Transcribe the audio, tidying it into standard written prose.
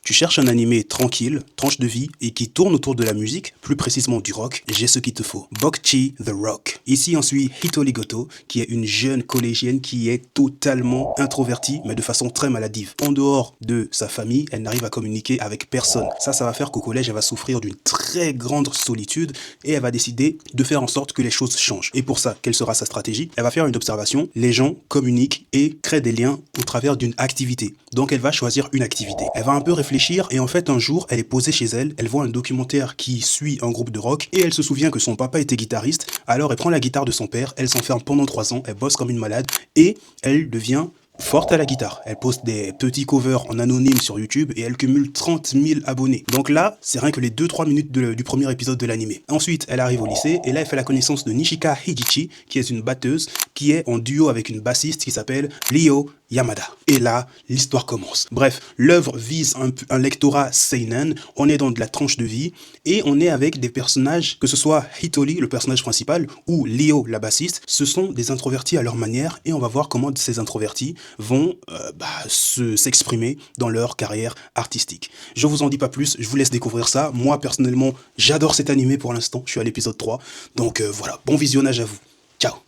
Tu cherches un animé tranquille, tranche de vie et qui tourne autour de la musique, plus précisément du rock, j'ai ce qu'il te faut. Bokchi The Rock. Ici on suit Hitoli Goto, qui est une jeune collégienne qui est totalement introvertie, mais de façon très maladive. En dehors de sa famille, elle n'arrive à communiquer avec personne. Ça va faire qu'au collège, elle va souffrir d'une très grande solitude et elle va décider de faire en sorte que les choses changent. Et pour ça, quelle sera sa stratégie? Elle va faire une observation. Les gens communiquent et créent des liens au travers d'une activité. Donc elle va choisir une activité. Elle va un peu réfléchir et en fait un jour elle est posée chez elle, elle voit un documentaire qui suit un groupe de rock et elle se souvient que son papa était guitariste. Alors elle prend la guitare de son père, elle s'enferme pendant 3 ans, elle bosse comme une malade et elle devient forte à la guitare. Elle poste des petits covers en anonyme sur YouTube et elle cumule 30 000 abonnés. Donc là, c'est rien que les 2-3 minutes du premier épisode de l'animé. Ensuite, elle arrive au lycée et là, elle fait la connaissance de Nishika Hijichi, qui est une batteuse, qui est en duo avec une bassiste qui s'appelle Ryo Yamada. Et là, l'histoire commence. Bref, l'œuvre vise un lectorat seinen, on est dans de la tranche de vie, et on est avec des personnages, que ce soit Hitoli, le personnage principal, ou Ryo, la bassiste, ce sont des introvertis à leur manière, et on va voir comment ces introvertis vont s'exprimer dans leur carrière artistique. Je vous en dis pas plus, je vous laisse découvrir ça. Moi, personnellement, j'adore cet animé pour l'instant, je suis à l'épisode 3, donc voilà, bon visionnage à vous. Ciao.